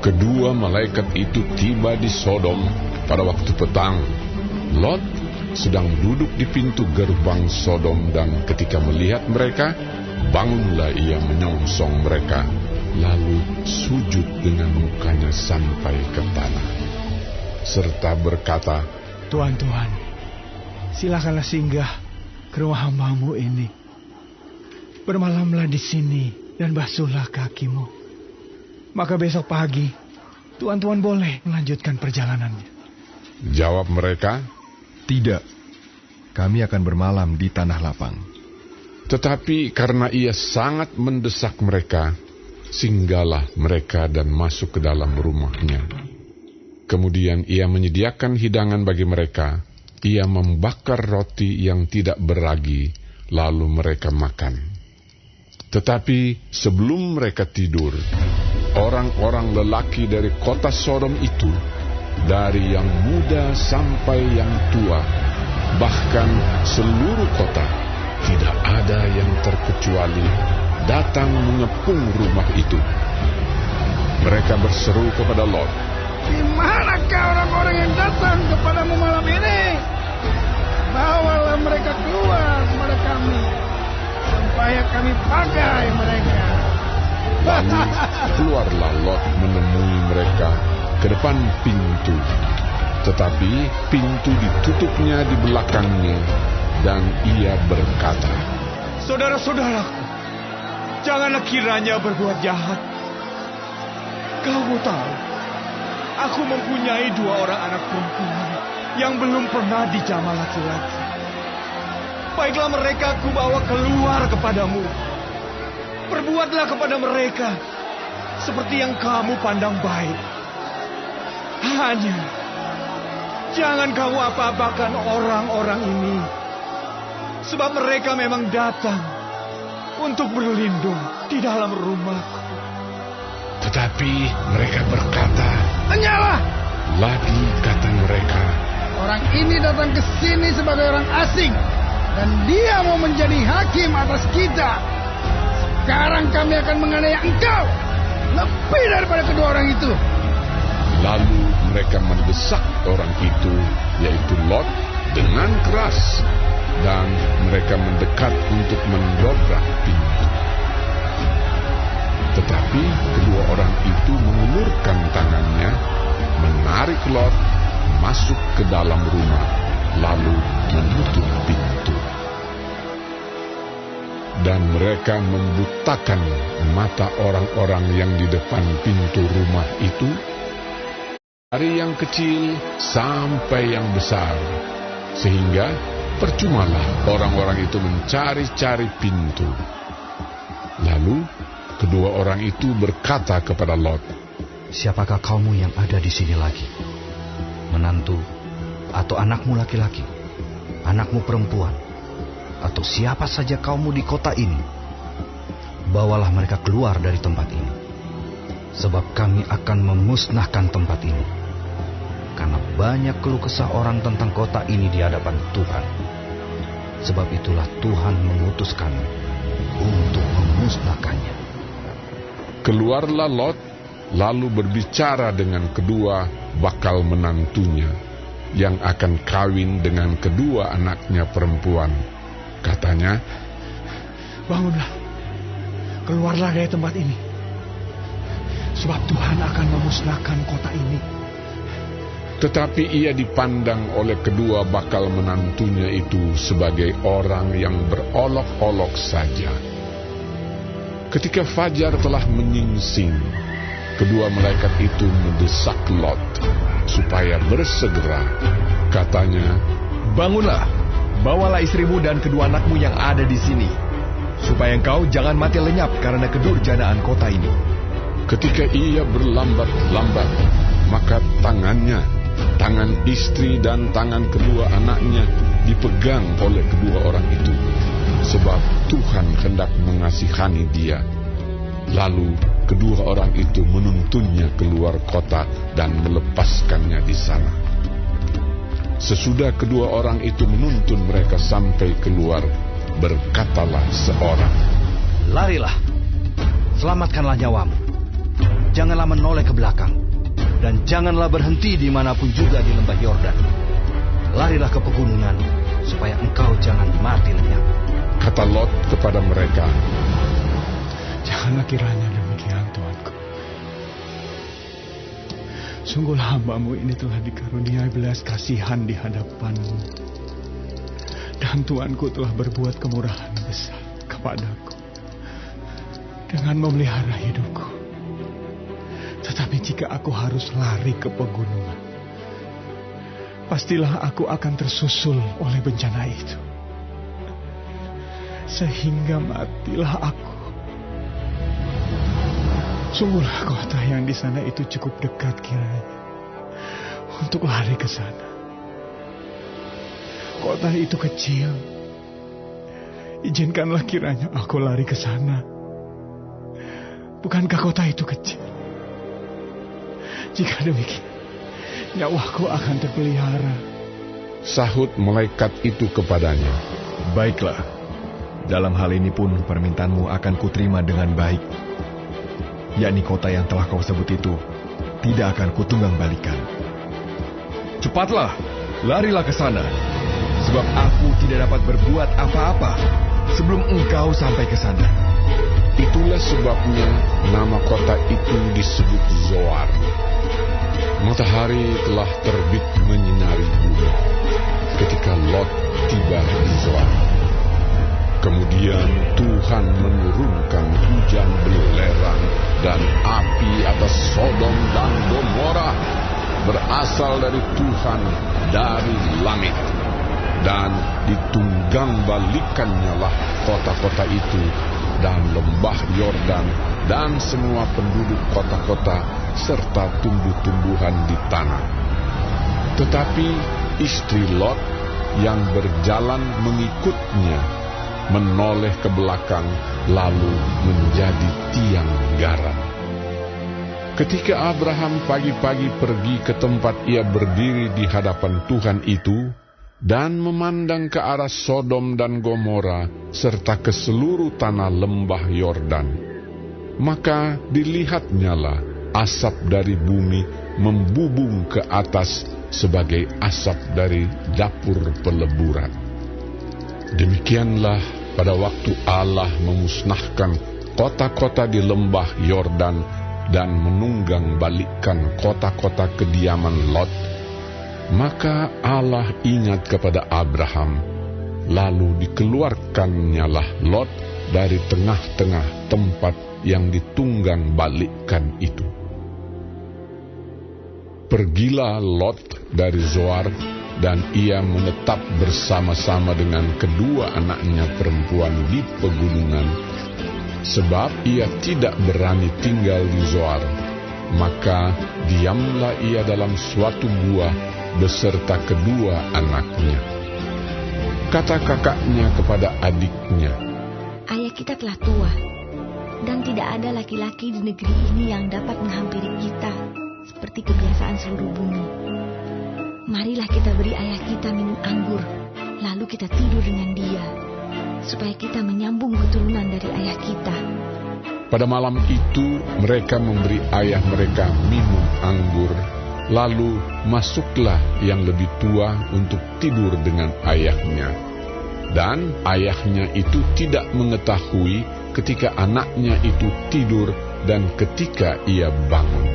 Kedua malaikat itu tiba di Sodom pada waktu petang. Lot sedang duduk di pintu gerbang Sodom, dan ketika melihat mereka, bangunlah ia menyongsong mereka, lalu sujud dengan mukanya sampai ke tanah, serta berkata, Tuhan, silakanlah singgah ke rumah hamba-Mu ini. Bermalamlah di sini dan basuhlah kakimu. Maka besok pagi, Tuhan boleh melanjutkan perjalanannya. Jawab mereka, Tidak, kami akan bermalam di tanah lapang. tetapi karena ia sangat mendesak mereka, singgahlah mereka dan masuk ke dalam rumahnya. Kemudian ia menyediakan hidangan bagi mereka. Ia membakar roti yang tidak beragi, lalu mereka makan. Tetapi sebelum mereka tidur, orang-orang lelaki dari kota Sodom itu, dari yang muda sampai yang tua, bahkan seluruh kota, tidak ada yang terkecuali, datang mengepung rumah itu. Mereka berseru kepada Lot, Di manakah orang-orang yang datang kepadamu malam ini? Bawalah mereka keluar kepada kami, supaya kami pakai mereka. Lalu keluarlah Lot menemui mereka ke depan pintu. Tetapi pintu ditutupnya di belakangnya, dan ia berkata, Saudara-saudaraku, janganlah kiranya berbuat jahat. Kamu tahu, aku mempunyai 2 orang anak perempuan yang belum pernah dijamah laki-laki. Baiklah mereka aku bawa keluar kepadamu. Perbuatlah kepada mereka seperti yang kamu pandang baik. Hanya jangan kamu apa-apakan orang-orang ini, sebab mereka memang datang untuk berlindung di dalam rumahku. tetapi mereka berkata, Hanyalah, lagi kata mereka, orang ini datang ke sini sebagai orang asing, dan dia mau menjadi hakim atas kita. Sekarang kami akan menganiaya engkau lebih daripada kedua orang itu. Lalu mereka mendesak orang itu, yaitu Lot, dengan keras, dan mereka mendekat untuk mendobrak pintu. Tetapi kedua orang itu mengulurkan tangannya, menarik Lot masuk ke dalam rumah, lalu menutup pintu. Dan mereka membutakan mata orang-orang yang di depan pintu rumah itu, dari yang kecil sampai yang besar, sehingga percumalah orang-orang itu mencari-cari pintu. Lalu kedua orang itu berkata kepada Lot, Siapakah kamu yang ada di sini lagi? Menantu atau anakmu laki-laki? Anakmu perempuan? Atau siapa saja kamu di kota ini? Bawalah mereka keluar dari tempat ini, sebab kami akan memusnahkan tempat ini. Karena banyak keluh kesah orang tentang kota ini di hadapan Tuhan. Sebab itulah Tuhan mengutus kami untuk memusnahkannya. Keluarlah Lot, lalu berbicara dengan kedua bakal menantunya, yang akan kawin dengan kedua anaknya perempuan. Katanya, Bangunlah, keluarlah dari tempat ini, sebab Tuhan akan memusnahkan kota ini. tetapi ia dipandang oleh kedua bakal menantunya itu sebagai orang yang berolok-olok saja. Ketika fajar telah menyingsing, kedua malaikat itu mendesak Lot supaya bersegera. Katanya, Bangunlah, bawalah istrimu dan kedua anakmu yang ada di sini, supaya engkau jangan mati lenyap karena kedurjanaan kota ini. ketika ia berlambat-lambat, maka tangan istri dan tangan kedua anaknya dipegang oleh kedua orang itu, sebab Tuhan hendak mengasihani dia. Lalu kedua orang itu menuntunnya keluar kota dan melepaskannya di sana. Sesudah kedua orang itu menuntun mereka sampai keluar, berkatalah seorang, Larilah, selamatkanlah nyawamu. janganlah menoleh ke belakang, dan janganlah berhenti dimanapun juga di lembah Yordan. Larilah ke pegunungan, supaya engkau jangan mati lenyap. Kata Lot kepada mereka, Janganlah kiranya demikian, Tuanku. Sungguhlah hamba-Mu ini telah dikaruniai belas kasihan di hadapan-Mu. Dan Tuanku telah berbuat kemurahan besar kepadaku dengan memelihara hidupku. Tetapi jika aku harus lari ke pegunungan, pastilah aku akan tersusul oleh bencana itu, sehingga matilah aku. Sungguhlah kota yang di sana itu cukup dekat kiranya untuk lari ke sana. Kota itu kecil. Izinkanlah kiranya aku lari ke sana. Bukankah kota itu kecil? Jika demikian, nyawaku akan terpelihara. sahut malaikat itu kepadanya, Baiklah, dalam hal ini pun permintaanmu akan kuterima dengan baik. Yakni kota yang telah kau sebut itu tidak akan kutunggang balikan. Cepatlah, larilah ke sana, sebab aku tidak dapat berbuat apa-apa sebelum engkau sampai ke sana. Itulah sebabnya nama kota itu disebut Zoar. Matahari telah terbit menyinari bumi ketika Lot tiba di Zoar. Kemudian Tuhan menurunkan hujan belerang dan api atas Sodom dan Gomora, berasal dari Tuhan dari langit. Dan ditunggang balikannya lah kota-kota itu dan lembah Yordan dan semua penduduk kota-kota serta tumbuh-tumbuhan di tanah. Tetapi istri Lot yang berjalan mengikutnya menoleh ke belakang lalu menjadi tiang garam. Ketika Abraham pagi-pagi pergi ke tempat ia berdiri di hadapan Tuhan itu dan memandang ke arah Sodom dan Gomora serta ke seluruh tanah lembah Yordan, maka dilihatnyalah asap dari bumi membubung ke atas sebagai asap dari dapur peleburan. Demikianlah pada waktu Allah memusnahkan kota-kota di lembah Yordan dan menunggang balikkan kota-kota kediaman Lot, maka Allah ingat kepada Abraham, lalu dikeluarkannyalah Lot dari tengah-tengah tempat yang ditunggang balikkan itu. Pergilah Lot dari Zoar, dan ia menetap bersama-sama dengan kedua anaknya perempuan di pegunungan, sebab ia tidak berani tinggal di Zoar. Maka diamlah ia dalam suatu gua beserta kedua anaknya. Kata kakaknya kepada adiknya, Ayah kita telah tua, dan tidak ada laki-laki di negeri ini yang dapat menghampiri kita seperti kebiasaan seluruh bumi. Marilah kita beri ayah kita minum anggur, lalu kita tidur dengan dia, supaya kita menyambung keturunan dari ayah kita. pada malam itu mereka memberi ayah mereka minum anggur, lalu masuklah yang lebih tua untuk tidur dengan ayahnya. Dan ayahnya itu tidak mengetahui ketika anaknya itu tidur dan ketika ia bangun.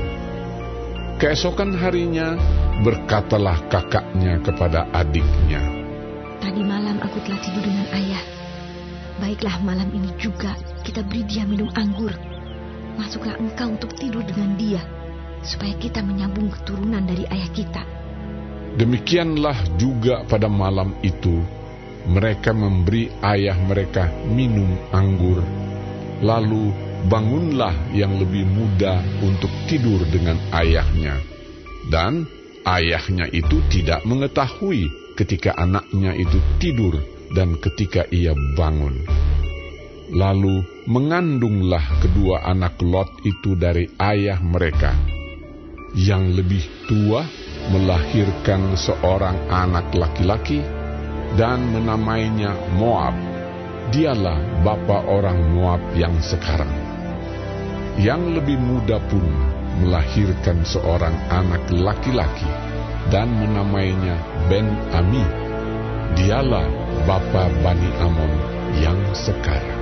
Keesokan harinya berkatalah kakaknya kepada adiknya, Tadi malam aku telah tidur dengan ayah. Baiklah, malam ini juga kita beri dia minum anggur. Masuklah engkau untuk tidur dengan dia, supaya kita menyambung keturunan dari ayah kita. Demikianlah juga pada malam itu mereka memberi ayah mereka minum anggur. Lalu bangunlah yang lebih muda untuk tidur dengan ayahnya. Dan ayahnya itu tidak mengetahui ketika anaknya itu tidur dan ketika ia bangun. Lalu mengandunglah kedua anak Lot itu dari ayah mereka. Yang lebih tua melahirkan seorang anak laki-laki dan menamainya Moab. Dialah bapa orang Moab yang sekarang. Yang lebih muda pun melahirkan seorang anak laki-laki dan menamainya Ben-Ami. Dialah bapa Bani Amon yang sekarang.